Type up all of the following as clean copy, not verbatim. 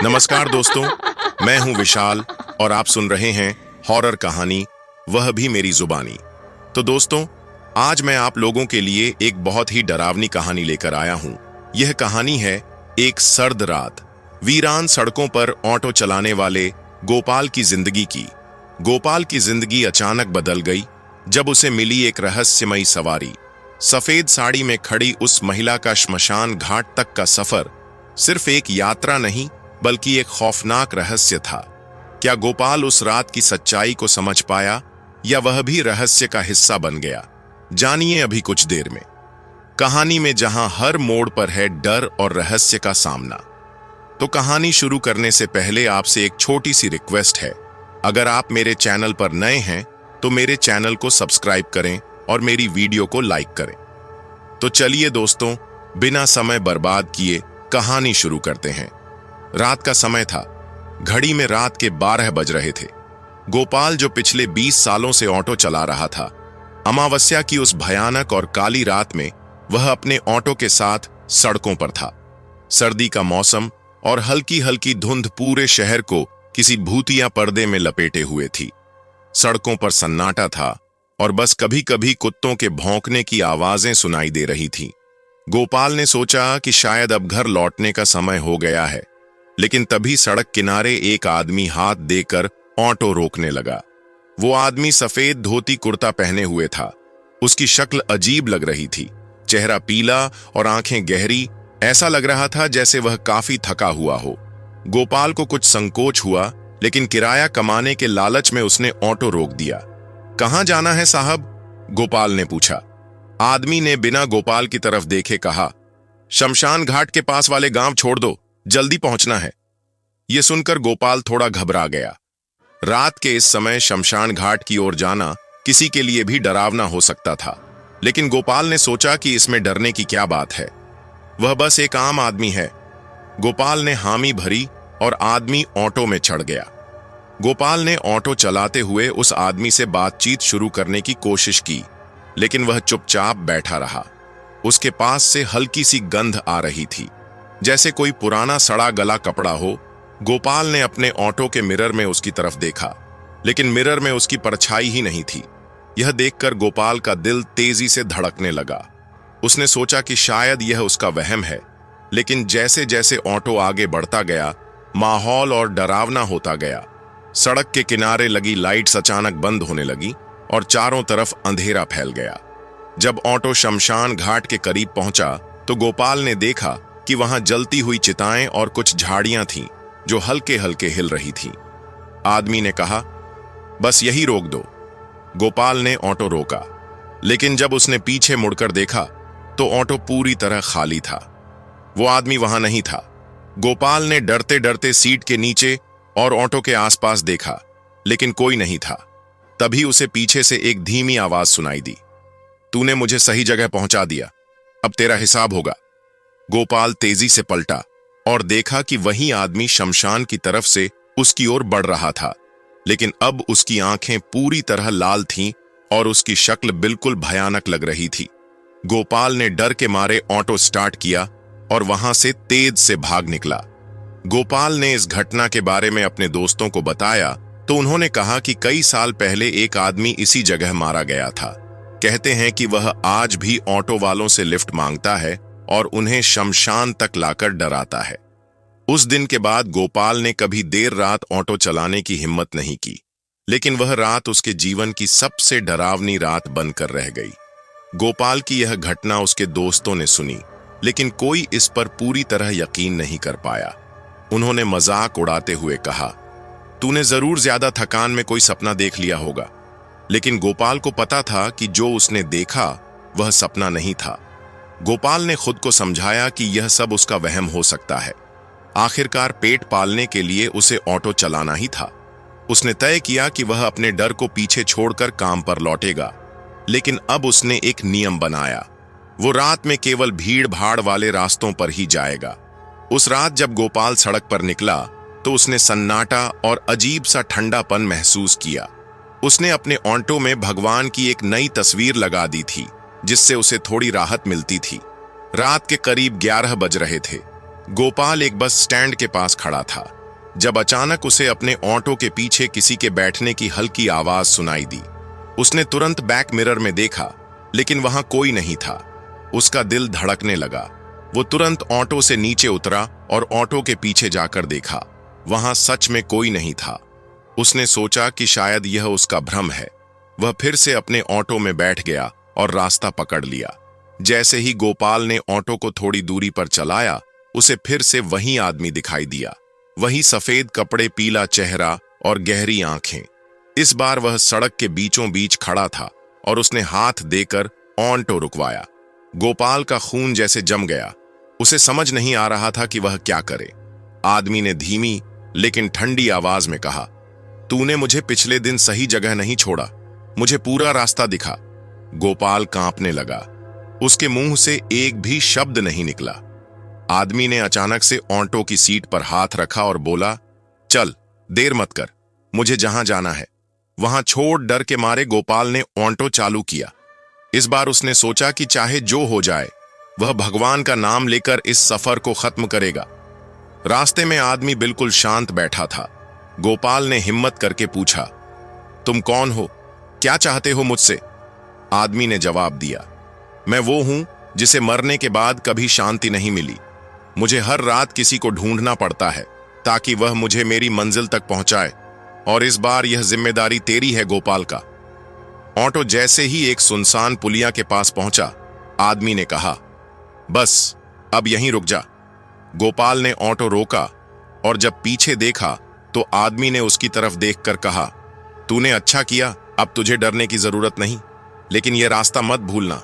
नमस्कार दोस्तों, मैं हूं विशाल और आप सुन रहे हैं हॉरर कहानी, वह भी मेरी जुबानी। तो दोस्तों, आज मैं आप लोगों के लिए एक बहुत ही डरावनी कहानी लेकर आया हूं। यह कहानी है एक सर्द रात, वीरान सड़कों पर ऑटो चलाने वाले गोपाल की जिंदगी की। गोपाल की जिंदगी अचानक बदल गई जब उसे मिली एक रहस्यमयी सवारी। सफेद साड़ी में खड़ी उस महिला का श्मशान घाट तक का सफर सिर्फ एक यात्रा नहीं बल्कि एक खौफनाक रहस्य था। क्या गोपाल उस रात की सच्चाई को समझ पाया या वह भी रहस्य का हिस्सा बन गया? जानिए अभी कुछ देर में कहानी में, जहां हर मोड़ पर है डर और रहस्य का सामना। तो कहानी शुरू करने से पहले आपसे एक छोटी सी रिक्वेस्ट है। अगर आप मेरे चैनल पर नए हैं तो मेरे चैनल को सब्सक्राइब करें और मेरी वीडियो को लाइक करें। तो चलिए दोस्तों, बिना समय बर्बाद किए कहानी शुरू करते हैं। रात का समय था। घड़ी में रात के 12 बज रहे थे। गोपाल, जो पिछले 20 सालों से ऑटो चला रहा था, अमावस्या की उस भयानक और काली रात में वह अपने ऑटो के साथ सड़कों पर था। सर्दी का मौसम और हल्की हल्की धुंध पूरे शहर को किसी भूतिया पर्दे में लपेटे हुए थी। सड़कों पर सन्नाटा था और बस कभी कभी कुत्तों के भौंकने की आवाजें सुनाई दे रही थीं। गोपाल ने सोचा कि शायद अब घर लौटने का समय हो गया है, लेकिन तभी सड़क किनारे एक आदमी हाथ देकर ऑटो रोकने लगा। वो आदमी सफेद धोती कुर्ता पहने हुए था। उसकी शक्ल अजीब लग रही थी, चेहरा पीला और आंखें गहरी। ऐसा लग रहा था जैसे वह काफी थका हुआ हो। गोपाल को कुछ संकोच हुआ, लेकिन किराया कमाने के लालच में उसने ऑटो रोक दिया। कहां जाना है साहब? गोपाल ने पूछा। आदमी ने बिना गोपाल की तरफ देखे कहा, शमशान घाट के पास वाले गांव छोड़ दो, जल्दी पहुंचना है। यह सुनकर गोपाल थोड़ा घबरा गया। रात के इस समय शमशान घाट की ओर जाना किसी के लिए भी डरावना हो सकता था, लेकिन गोपाल ने सोचा कि इसमें डरने की क्या बात है, वह बस एक आम आदमी है। गोपाल ने हामी भरी और आदमी ऑटो में चढ़ गया। गोपाल ने ऑटो चलाते हुए उस आदमी से बातचीत शुरू करने की कोशिश की, लेकिन वह चुपचाप बैठा रहा। उसके पास से हल्की सी गंध आ रही थी, जैसे कोई पुराना सड़ा गला कपड़ा हो। गोपाल ने अपने ऑटो के मिरर में उसकी तरफ देखा, लेकिन मिरर में उसकी परछाई ही नहीं थी। यह देखकर गोपाल का दिल तेजी से धड़कने लगा। उसने सोचा कि शायद यह उसका वहम है, लेकिन जैसे जैसे ऑटो आगे बढ़ता गया, माहौल और डरावना होता गया। सड़क के किनारे लगी लाइट्स अचानक बंद होने लगी और चारों तरफ अंधेरा फैल गया। जब ऑटो शमशान घाट के करीब पहुंचा तो गोपाल ने देखा कि वहां जलती हुई चिताएं और कुछ झाड़ियां थीं जो हल्के हल्के हिल रही थीं। आदमी ने कहा, बस यही रोक दो। गोपाल ने ऑटो रोका, लेकिन जब उसने पीछे मुड़कर देखा तो ऑटो पूरी तरह खाली था। वो आदमी वहां नहीं था। गोपाल ने डरते डरते सीट के नीचे और ऑटो के आसपास देखा, लेकिन कोई नहीं था। तभी उसे पीछे से एक धीमी आवाज सुनाई दी, तूने मुझे सही जगह पहुंचा दिया, अब तेरा हिसाब होगा। गोपाल तेजी से पलटा और देखा कि वही आदमी शमशान की तरफ से उसकी ओर बढ़ रहा था, लेकिन अब उसकी आंखें पूरी तरह लाल थीं और उसकी शक्ल बिल्कुल भयानक लग रही थी। गोपाल ने डर के मारे ऑटो स्टार्ट किया और वहां से तेज से भाग निकला। गोपाल ने इस घटना के बारे में अपने दोस्तों को बताया तो उन्होंने कहा कि कई साल पहले एक आदमी इसी जगह मारा गया था। कहते हैं कि वह आज भी ऑटो वालों से लिफ्ट मांगता है और उन्हें शमशान तक लाकर डराता है। उस दिन के बाद गोपाल ने कभी देर रात ऑटो चलाने की हिम्मत नहीं की, लेकिन वह रात उसके जीवन की सबसे डरावनी रात बनकर रह गई। गोपाल की यह घटना उसके दोस्तों ने सुनी, लेकिन कोई इस पर पूरी तरह यकीन नहीं कर पाया। उन्होंने मजाक उड़ाते हुए कहा, तूने जरूर ज्यादा थकान में कोई सपना देख लिया होगा। लेकिन गोपाल को पता था कि जो उसने देखा वह सपना नहीं था। गोपाल ने खुद को समझाया कि यह सब उसका वहम हो सकता है। आखिरकार पेट पालने के लिए उसे ऑटो चलाना ही था। उसने तय किया कि वह अपने डर को पीछे छोड़कर काम पर लौटेगा, लेकिन अब उसने एक नियम बनाया। वो रात में केवल भीड़ भाड़ वाले रास्तों पर ही जाएगा। उस रात जब गोपाल सड़क पर निकला तो उसने सन्नाटा और अजीब सा ठंडापन महसूस किया। उसने अपने ऑटो में भगवान की एक नई तस्वीर लगा दी थी, जिससे उसे थोड़ी राहत मिलती थी। रात के करीब 11 बज रहे थे। गोपाल एक बस स्टैंड के पास खड़ा था जब अचानक उसे अपने ऑटो के पीछे किसी के बैठने की हल्की आवाज सुनाई दी। उसने तुरंत बैक मिरर में देखा, लेकिन वहां कोई नहीं था। उसका दिल धड़कने लगा। वो तुरंत ऑटो से नीचे उतरा और ऑटो के पीछे जाकर देखा। वहां सच में कोई नहीं था। उसने सोचा कि शायद यह उसका भ्रम है। वह फिर से अपने ऑटो में बैठ गया और रास्ता पकड़ लिया। जैसे ही गोपाल ने ऑटो को थोड़ी दूरी पर चलाया, उसे फिर से वही आदमी दिखाई दिया। वही सफेद कपड़े, पीला चेहरा और गहरी आंखें। इस बार वह सड़क के बीचों बीच खड़ा था और उसने हाथ देकर ऑटो रुकवाया। गोपाल का खून जैसे जम गया। उसे समझ नहीं आ रहा था कि वह क्या करे। आदमी ने धीमी लेकिन ठंडी आवाज में कहा, तूने मुझे पिछले दिन सही जगह नहीं छोड़ा, मुझे पूरा रास्ता दिखा। गोपाल कांपने लगा। उसके मुंह से एक भी शब्द नहीं निकला। आदमी ने अचानक से ऑटो की सीट पर हाथ रखा और बोला, चल, देर मत कर, मुझे जहां जाना है वहां छोड़। डर के मारे गोपाल ने ऑटो चालू किया। इस बार उसने सोचा कि चाहे जो हो जाए, वह भगवान का नाम लेकर इस सफर को खत्म करेगा। रास्ते में आदमी बिल्कुल शांत बैठा था। गोपाल ने हिम्मत करके पूछा, तुम कौन हो, क्या चाहते हो मुझसे? आदमी ने जवाब दिया, मैं वो हूं जिसे मरने के बाद कभी शांति नहीं मिली। मुझे हर रात किसी को ढूंढना पड़ता है ताकि वह मुझे मेरी मंजिल तक पहुंचाए, और इस बार यह जिम्मेदारी तेरी है गोपाल का। ऑटो जैसे ही एक सुनसान पुलिया के पास पहुंचा, आदमी ने कहा, बस अब यहीं रुक जा। गोपाल ने ऑटो रोका और जब पीछे देखा तो आदमी ने उसकी तरफ देखकर कहा, तूने अच्छा किया, अब तुझे डरने की जरूरत नहीं, लेकिन यह रास्ता मत भूलना,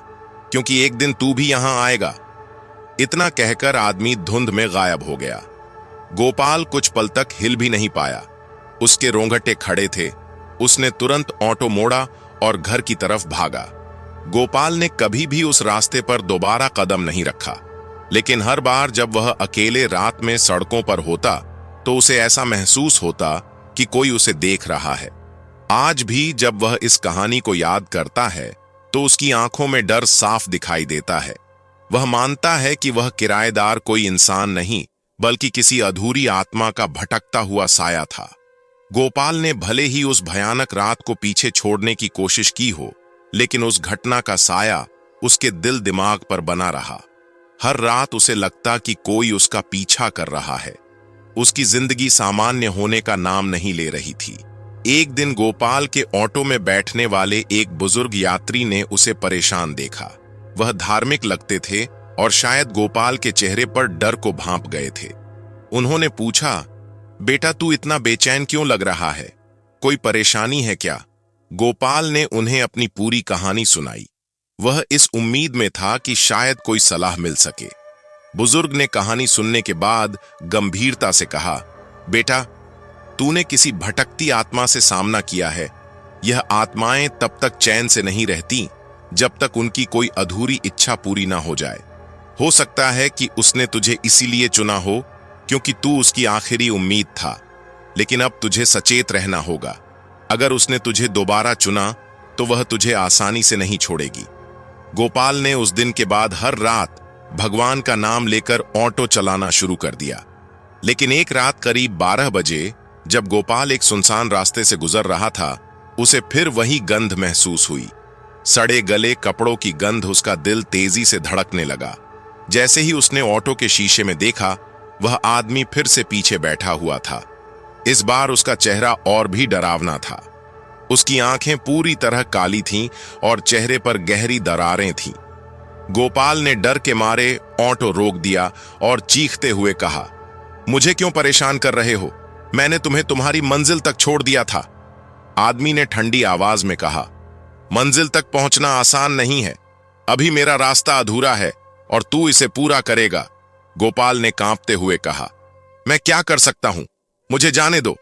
क्योंकि एक दिन तू भी यहां आएगा। इतना कहकर आदमी धुंध में गायब हो गया। गोपाल कुछ पल तक हिल भी नहीं पाया। उसके रोंगटे खड़े थे। उसने तुरंत ऑटो मोड़ा और घर की तरफ भागा। गोपाल ने कभी भी उस रास्ते पर दोबारा कदम नहीं रखा, लेकिन हर बार जब वह अकेले रात में सड़कों पर होता तो उसे ऐसा महसूस होता कि कोई उसे देख रहा है। आज भी जब वह इस कहानी को याद करता है तो उसकी आंखों में डर साफ दिखाई देता है। वह मानता है कि वह किराएदार कोई इंसान नहीं, बल्कि किसी अधूरी आत्मा का भटकता हुआ साया था। गोपाल ने भले ही उस भयानक रात को पीछे छोड़ने की कोशिश की हो, लेकिन उस घटना का साया उसके दिल दिमाग पर बना रहा। हर रात उसे लगता कि कोई उसका पीछा कर रहा है। उसकी जिंदगी सामान्य होने का नाम नहीं ले रही थी। एक दिन गोपाल के ऑटो में बैठने वाले एक बुजुर्ग यात्री ने उसे परेशान देखा। वह धार्मिक लगते थे और शायद गोपाल के चेहरे पर डर को भांप गए थे। उन्होंने पूछा, बेटा तू इतना बेचैन क्यों लग रहा है, कोई परेशानी है क्या? गोपाल ने उन्हें अपनी पूरी कहानी सुनाई। वह इस उम्मीद में था कि शायद कोई सलाह मिल सके। बुजुर्ग ने कहानी सुनने के बाद गंभीरता से कहा, बेटा तूने किसी भटकती आत्मा से सामना किया है। यह आत्माएं तब तक चैन से नहीं रहती जब तक उनकी कोई अधूरी इच्छा पूरी ना हो जाए। हो सकता है कि उसने तुझे इसीलिए चुना हो क्योंकि तू उसकी आखिरी उम्मीद था, लेकिन अब तुझे सचेत रहना होगा। अगर उसने तुझे दोबारा चुना तो वह तुझे आसानी से नहीं छोड़ेगी। गोपाल ने उस दिन के बाद हर रात भगवान का नाम लेकर ऑटो चलाना शुरू कर दिया। लेकिन एक रात करीब 12 बजे जब गोपाल एक सुनसान रास्ते से गुजर रहा था, उसे फिर वही गंध महसूस हुई। सड़े गले कपड़ों की गंध। उसका दिल तेजी से धड़कने लगा। जैसे ही उसने ऑटो के शीशे में देखा, वह आदमी फिर से पीछे बैठा हुआ था। इस बार उसका चेहरा और भी डरावना था। उसकी आंखें पूरी तरह काली थीं और चेहरे पर गहरी दरारें थीं। गोपाल ने डर के मारे ऑटो रोक दिया और चीखते हुए कहा, मुझे क्यों परेशान कर रहे हो? मैंने तुम्हें तुम्हारी मंजिल तक छोड़ दिया था। आदमी ने ठंडी आवाज में कहा, मंजिल तक पहुंचना आसान नहीं है। अभी मेरा रास्ता अधूरा है और तू इसे पूरा करेगा। गोपाल ने कांपते हुए कहा, मैं क्या कर सकता हूं, मुझे जाने दो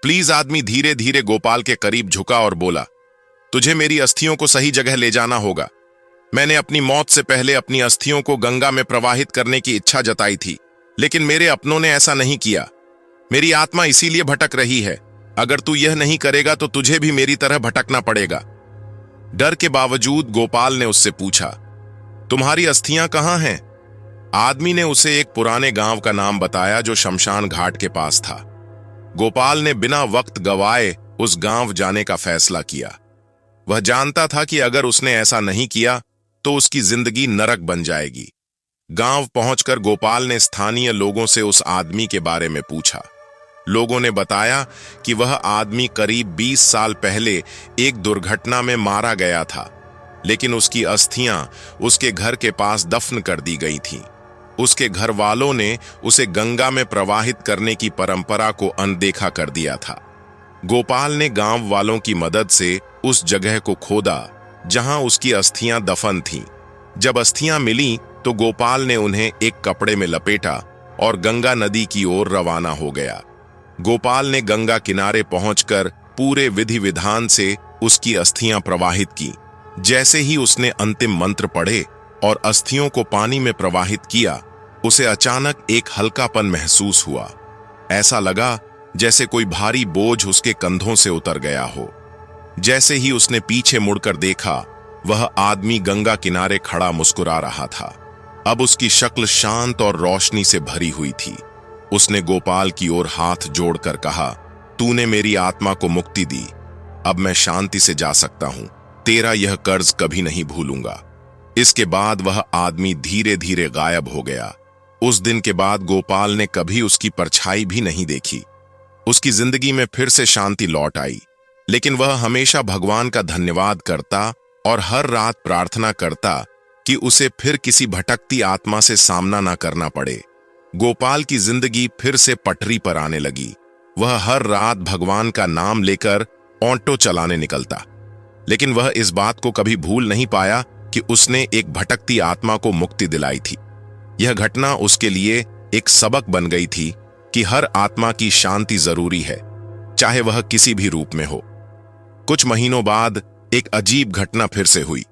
प्लीज। आदमी धीरे धीरे गोपाल के करीब झुका और बोला, तुझे मेरी अस्थियों को सही जगह ले जाना होगा। मैंने अपनी मौत से पहले अपनी अस्थियों को गंगा में प्रवाहित करने की इच्छा जताई थी, लेकिन मेरे अपनों ने ऐसा नहीं किया। मेरी आत्मा इसीलिए भटक रही है। अगर तू यह नहीं करेगा तो तुझे भी मेरी तरह भटकना पड़ेगा। डर के बावजूद गोपाल ने उससे पूछा, तुम्हारी अस्थियां कहां हैं? आदमी ने उसे एक पुराने गांव का नाम बताया जो शमशान घाट के पास था। गोपाल ने बिना वक्त गवाए उस गांव जाने का फैसला किया। वह जानता था कि अगर उसने ऐसा नहीं किया तो उसकी जिंदगी नरक बन जाएगी। गांव पहुंचकर गोपाल ने स्थानीय लोगों से उस आदमी के बारे में पूछा। लोगों ने बताया कि वह आदमी करीब 20 साल पहले एक दुर्घटना में मारा गया था, लेकिन उसकी अस्थियां उसके घर के पास दफन कर दी गई थीं। उसके घर वालों ने उसे गंगा में प्रवाहित करने की परंपरा को अनदेखा कर दिया था। गोपाल ने गांव वालों की मदद से उस जगह को खोदा जहां उसकी अस्थियां दफन थीं। जब अस्थियां मिलीं तो गोपाल ने उन्हें एक कपड़े में लपेटा और गंगा नदी की ओर रवाना हो गया। गोपाल ने गंगा किनारे पहुंचकर पूरे विधि विधान से उसकी अस्थियां प्रवाहित की। जैसे ही उसने अंतिम मंत्र पढ़े और अस्थियों को पानी में प्रवाहित किया, उसे अचानक एक हल्कापन महसूस हुआ। ऐसा लगा जैसे कोई भारी बोझ उसके कंधों से उतर गया हो। जैसे ही उसने पीछे मुड़कर देखा, वह आदमी गंगा किनारे खड़ा मुस्कुरा रहा था। अब उसकी शक्ल शांत और रोशनी से भरी हुई थी। उसने गोपाल की ओर हाथ जोड़कर कहा, तूने मेरी आत्मा को मुक्ति दी, अब मैं शांति से जा सकता हूं। तेरा यह कर्ज कभी नहीं भूलूंगा। इसके बाद वह आदमी धीरे धीरे गायब हो गया। उस दिन के बाद गोपाल ने कभी उसकी परछाई भी नहीं देखी। उसकी जिंदगी में फिर से शांति लौट आई, लेकिन वह हमेशा भगवान का धन्यवाद करता और हर रात प्रार्थना करता कि उसे फिर किसी भटकती आत्मा से सामना ना करना पड़े। गोपाल की जिंदगी फिर से पटरी पर आने लगी। वह हर रात भगवान का नाम लेकर ऑटो चलाने निकलता, लेकिन वह इस बात को कभी भूल नहीं पाया कि उसने एक भटकती आत्मा को मुक्ति दिलाई थी। यह घटना उसके लिए एक सबक बन गई थी कि हर आत्मा की शांति जरूरी है, चाहे वह किसी भी रूप में हो। कुछ महीनों बाद एक अजीब घटना फिर से हुई।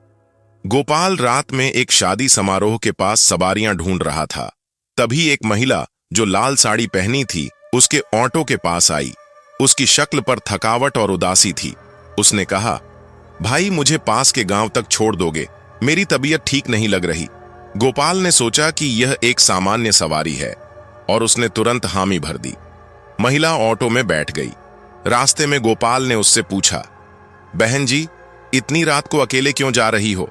गोपाल रात में एक शादी समारोह के पास सवारियां ढूंढ रहा था। तभी एक महिला जो लाल साड़ी पहनी थी उसके ऑटो के पास आई। उसकी शक्ल पर थकावट और उदासी थी। उसने कहा, भाई मुझे पास के गांव तक छोड़ दोगे, मेरी तबीयत ठीक नहीं लग रही। गोपाल ने सोचा कि यह एक सामान्य सवारी है और उसने तुरंत हामी भर दी। महिला ऑटो में बैठ गई। रास्ते में गोपाल ने उससे पूछा, बहन जी, इतनी रात को अकेले क्यों जा रही हो?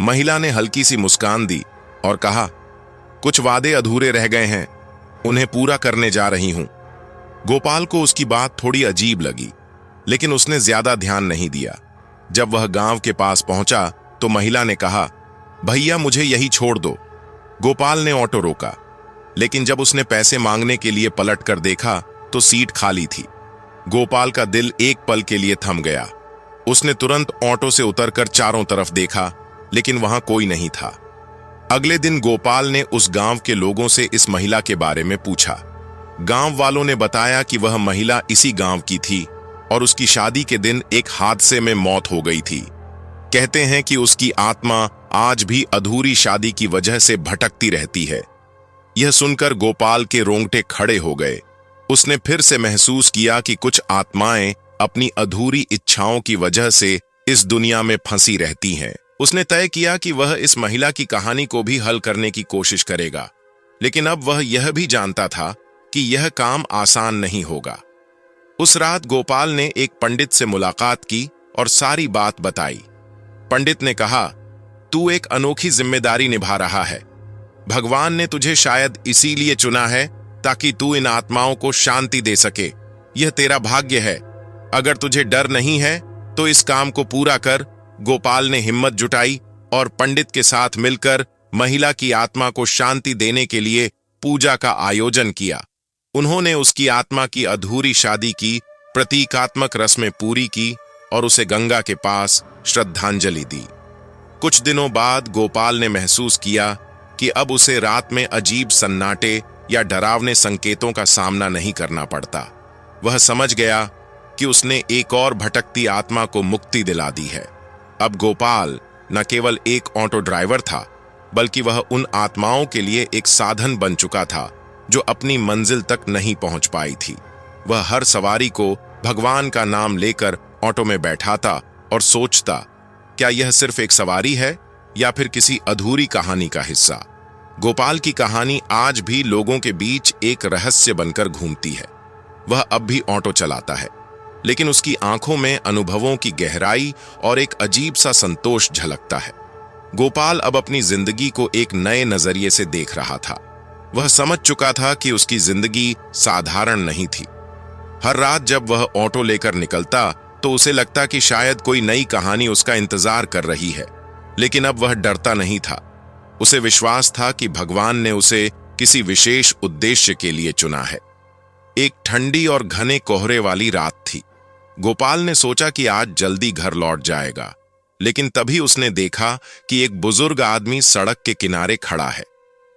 महिला ने हल्की सी मुस्कान दी और कहा, कुछ वादे अधूरे रह गए हैं, उन्हें पूरा करने जा रही हूं। गोपाल को उसकी बात थोड़ी अजीब लगी, लेकिन उसने ज्यादा ध्यान नहीं दिया। जब वह गांव के पास पहुंचा तो महिला ने कहा, भैया मुझे यही छोड़ दो। गोपाल ने ऑटो रोका, लेकिन जब उसने पैसे मांगने के लिए पलट कर देखा तो सीट खाली थी। गोपाल का दिल एक पल के लिए थम गया। उसने तुरंत ऑटो से उतरकर चारों तरफ देखा, लेकिन वहां कोई नहीं था। अगले दिन गोपाल ने उस गांव के लोगों से इस महिला के बारे में पूछा। गांव वालों ने बताया कि वह महिला इसी गांव की थी और उसकी शादी के दिन एक हादसे में मौत हो गई थी। कहते हैं कि उसकी आत्मा आज भी अधूरी शादी की वजह से भटकती रहती है। यह सुनकर गोपाल के रोंगटे खड़े हो गए। उसने फिर से महसूस किया कि कुछ आत्माएं अपनी अधूरी इच्छाओं की वजह से इस दुनिया में फंसी रहती हैं। उसने तय किया कि वह इस महिला की कहानी को भी हल करने की कोशिश करेगा, लेकिन अब वह यह भी जानता था कि यह काम आसान नहीं होगा। उस रात गोपाल ने एक पंडित से मुलाकात की और सारी बात बताई। पंडित ने कहा, तू एक अनोखी जिम्मेदारी निभा रहा है। भगवान ने तुझे शायद इसीलिए चुना है ताकि तू इन आत्माओं को शांति दे सके। यह तेरा भाग्य है। अगर तुझे डर नहीं है तो इस काम को पूरा कर। गोपाल ने हिम्मत जुटाई और पंडित के साथ मिलकर महिला की आत्मा को शांति देने के लिए पूजा का आयोजन किया। उन्होंने उसकी आत्मा की अधूरी शादी की प्रतीकात्मक रस्में पूरी की और उसे गंगा के पास श्रद्धांजलि दी। कुछ दिनों बाद गोपाल ने महसूस किया कि अब उसे रात में अजीब सन्नाटे या डरावने संकेतों का सामना नहीं करना पड़ता। वह समझ गया कि उसने एक और भटकती आत्मा को मुक्ति दिला दी है। अब गोपाल न केवल एक ऑटो ड्राइवर था, बल्कि वह उन आत्माओं के लिए एक साधन बन चुका था जो अपनी मंजिल तक नहीं पहुंच पाई थी। वह हर सवारी को भगवान का नाम लेकर ऑटो में बैठाता और सोचता, क्या यह सिर्फ एक सवारी है या फिर किसी अधूरी कहानी का हिस्सा? गोपाल की कहानी आज भी लोगों के बीच एक रहस्य बनकर घूमती है। वह अब भी ऑटो चलाता है, लेकिन उसकी आंखों में अनुभवों की गहराई और एक अजीब सा संतोष झलकता है। गोपाल अब अपनी जिंदगी को एक नए नजरिए से देख रहा था। वह समझ चुका था कि उसकी जिंदगी साधारण नहीं थी। हर रात जब वह ऑटो लेकर निकलता तो उसे लगता कि शायद कोई नई कहानी उसका इंतजार कर रही है, लेकिन अब वह डरता नहीं था। उसे विश्वास था कि भगवान ने उसे किसी विशेष उद्देश्य के लिए चुना है। एक ठंडी और घने कोहरे वाली रात थी। गोपाल ने सोचा कि आज जल्दी घर लौट जाएगा, लेकिन तभी उसने देखा कि एक बुजुर्ग आदमी सड़क के किनारे खड़ा है।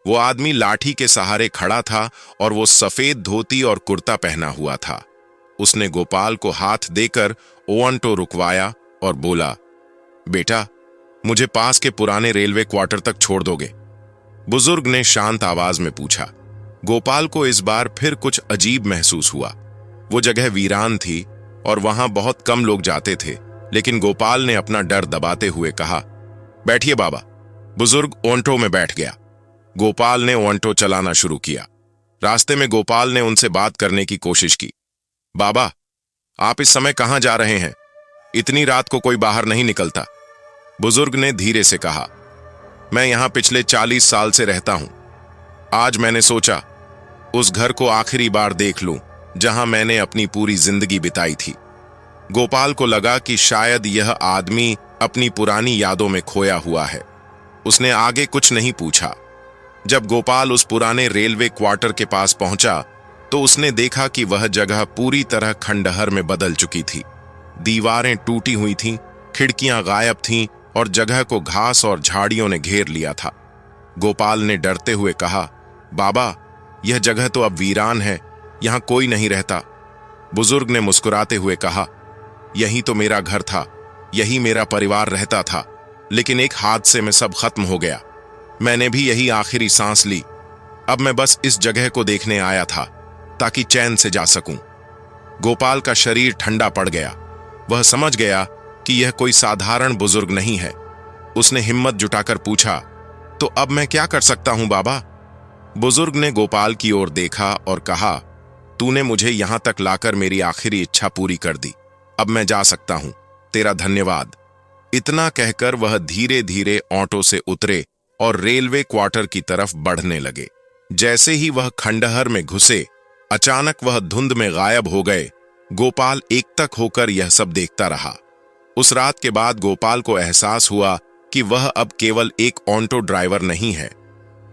वो आदमी लाठी के सहारे खड़ा था और वो सफेद धोती और कुर्ता पहना हुआ था। उसने गोपाल को हाथ देकर ऑटो रुकवाया और बोला, बेटा, मुझे पास के पुराने रेलवे क्वार्टर तक छोड़ दोगे? बुजुर्ग ने शांत आवाज में पूछा। गोपाल को इस बार फिर कुछ अजीब महसूस हुआ। वो जगह वीरान थी और वहां बहुत कम लोग जाते थे, लेकिन गोपाल ने अपना डर दबाते हुए कहा, बैठिए बाबा। बुजुर्ग ऑटो में बैठ गया। गोपाल ने ऑटो चलाना शुरू किया। रास्ते में गोपाल ने उनसे बात करने की कोशिश की। बाबा, आप इस समय कहां जा रहे हैं? इतनी रात को कोई बाहर नहीं निकलता। बुजुर्ग ने धीरे से कहा, मैं यहां पिछले 40 साल से रहता हूं। आज मैंने सोचा उस घर को आखिरी बार देख लूं जहां मैंने अपनी पूरी जिंदगी बिताई थी। गोपाल को लगा कि शायद यह आदमी अपनी पुरानी यादों में खोया हुआ है। उसने आगे कुछ नहीं पूछा। जब गोपाल उस पुराने रेलवे क्वार्टर के पास पहुंचा तो उसने देखा कि वह जगह पूरी तरह खंडहर में बदल चुकी थी। दीवारें टूटी हुई थीं, खिड़कियां गायब थीं और जगह को घास और झाड़ियों ने घेर लिया था। गोपाल ने डरते हुए कहा, बाबा, यह जगह तो अब वीरान है, यहां कोई नहीं रहता। बुजुर्ग ने मुस्कुराते हुए कहा, यही तो मेरा घर था, यही मेरा परिवार रहता था, लेकिन एक हादसे में सब खत्म हो गया। मैंने भी यही आखिरी सांस ली। अब मैं बस इस जगह को देखने आया था ताकि चैन से जा सकूं। गोपाल का शरीर ठंडा पड़ गया। वह समझ गया कि यह कोई साधारण बुजुर्ग नहीं है। उसने हिम्मत जुटाकर पूछा, तो अब मैं क्या कर सकता हूं बाबा? बुजुर्ग ने गोपाल की ओर देखा और कहा, तूने मुझे यहां तक लाकर मेरी आखिरी इच्छा पूरी कर दी। अब मैं जा सकता हूं। तेरा धन्यवाद। इतना कहकर वह धीरे धीरे ऑटो से उतरे और रेलवे क्वार्टर की तरफ बढ़ने लगे। जैसे ही वह खंडहर में घुसे, अचानक वह धुंध में गायब हो गए। गोपाल एकटक होकर यह सब देखता रहा। उस रात के बाद गोपाल को एहसास हुआ कि वह अब केवल एक ऑटो ड्राइवर नहीं है,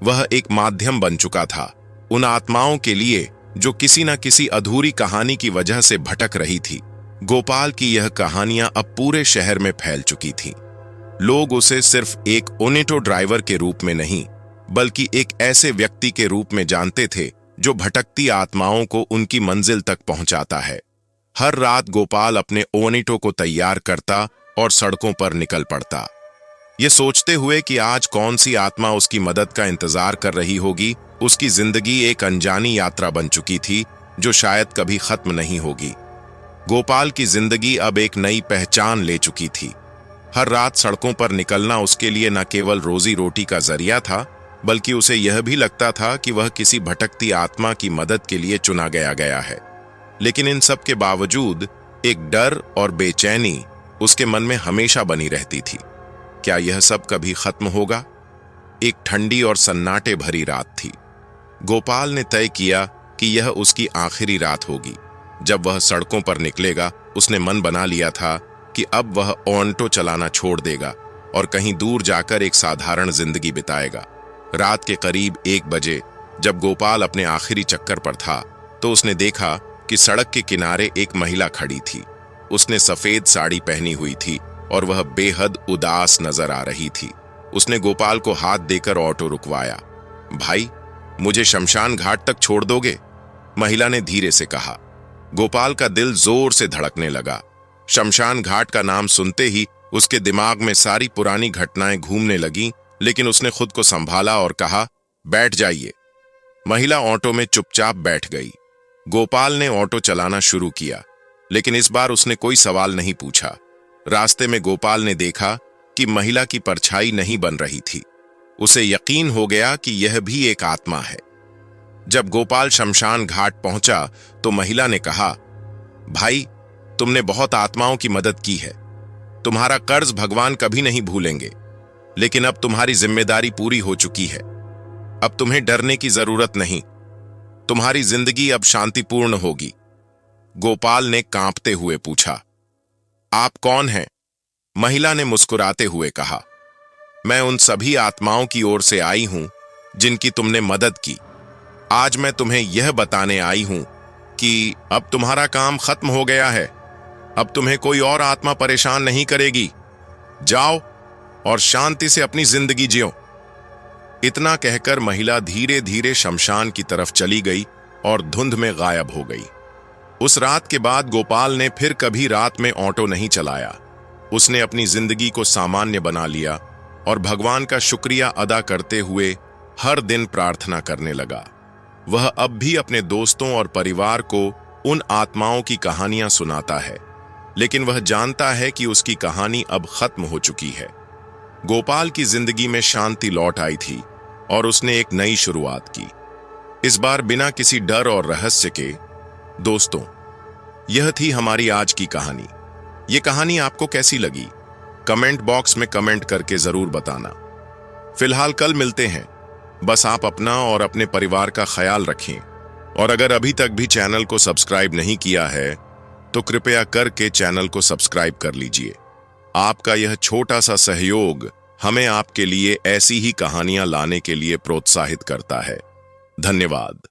वह एक माध्यम बन चुका था उन आत्माओं के लिए जो किसी न किसी अधूरी कहानी की वजह से भटक रही थी। गोपाल की यह कहानियां अब पूरे शहर में फैल चुकी थीं। लोग उसे सिर्फ एक ऑटो ड्राइवर के रूप में नहीं, बल्कि एक ऐसे व्यक्ति के रूप में जानते थे जो भटकती आत्माओं को उनकी मंजिल तक पहुंचाता है। हर रात गोपाल अपने ऑटो को तैयार करता और सड़कों पर निकल पड़ता, ये सोचते हुए कि आज कौन सी आत्मा उसकी मदद का इंतजार कर रही होगी। उसकी जिंदगी एक अनजानी यात्रा बन चुकी थी जो शायद कभी खत्म नहीं होगी। गोपाल की जिंदगी अब एक नई पहचान ले चुकी थी। हर रात सड़कों पर निकलना उसके लिए न केवल रोजी रोटी का जरिया था, बल्कि उसे यह भी लगता था कि वह किसी भटकती आत्मा की मदद के लिए चुना गया है। लेकिन इन सब के बावजूद एक डर और बेचैनी उसके मन में हमेशा बनी रहती थी। क्या यह सब कभी खत्म होगा? एक ठंडी और सन्नाटे भरी रात थी। गोपाल ने तय किया कि यह उसकी आखिरी रात होगी। जब वह सड़कों पर निकलेगा, उसने मन बना लिया था कि अब वह ऑटो चलाना छोड़ देगा और कहीं दूर जाकर एक साधारण जिंदगी बिताएगा। रात के करीब 1 बजे जब गोपाल अपने आखिरी चक्कर पर था, तो उसने देखा कि सड़क के किनारे एक महिला खड़ी थी। उसने सफेद साड़ी पहनी हुई थी और वह बेहद उदास नजर आ रही थी। उसने गोपाल को हाथ देकर ऑटो रुकवाया। भाई, मुझे शमशान घाट तक छोड़ दोगे? महिला ने धीरे से कहा। गोपाल का दिल जोर से धड़कने लगा। शमशान घाट का नाम सुनते ही उसके दिमाग में सारी पुरानी घटनाएं घूमने लगीं, लेकिन उसने खुद को संभाला और कहा, बैठ जाइए। महिला ऑटो में चुपचाप बैठ गई। गोपाल ने ऑटो चलाना शुरू किया, लेकिन इस बार उसने कोई सवाल नहीं पूछा। रास्ते में गोपाल ने देखा कि महिला की परछाई नहीं बन रही थी। उसे यकीन हो गया कि यह भी एक आत्मा है। जब गोपाल शमशान घाट पहुंचा तो महिला ने कहा, भाई, तुमने बहुत आत्माओं की मदद की है। तुम्हारा कर्ज भगवान कभी नहीं भूलेंगे, लेकिन अब तुम्हारी जिम्मेदारी पूरी हो चुकी है। अब तुम्हें डरने की जरूरत नहीं। तुम्हारी जिंदगी अब शांतिपूर्ण होगी। गोपाल ने कांपते हुए पूछा, आप कौन हैं? महिला ने मुस्कुराते हुए कहा, मैं उन सभी आत्माओं की ओर से आई हूं जिनकी तुमने मदद की। आज मैं तुम्हें यह बताने आई हूं कि अब तुम्हारा काम खत्म हो गया है। अब तुम्हें कोई और आत्मा परेशान नहीं करेगी। जाओ और शांति से अपनी जिंदगी जियो। इतना कहकर महिला धीरे धीरे शमशान की तरफ चली गई और धुंध में गायब हो गई। उस रात के बाद गोपाल ने फिर कभी रात में ऑटो नहीं चलाया। उसने अपनी जिंदगी को सामान्य बना लिया और भगवान का शुक्रिया अदा करते हुए हर दिन प्रार्थना करने लगा। वह अब भी अपने दोस्तों और परिवार को उन आत्माओं की कहानियां सुनाता है, लेकिन वह जानता है कि उसकी कहानी अब खत्म हो चुकी है। गोपाल की जिंदगी में शांति लौट आई थी और उसने एक नई शुरुआत की, इस बार बिना किसी डर और रहस्य के। दोस्तों, यह थी हमारी आज की कहानी। ये कहानी आपको कैसी लगी? कमेंट बॉक्स में कमेंट करके जरूर बताना। फिलहाल कल मिलते हैं। बस आप अपना और अपने परिवार का ख्याल रखें, और अगर अभी तक भी चैनल को सब्सक्राइब नहीं किया है तो कृपया करके चैनल को सब्सक्राइब कर लीजिए। आपका यह छोटा सा सहयोग हमें आपके लिए ऐसी ही कहानियां लाने के लिए प्रोत्साहित करता है। धन्यवाद।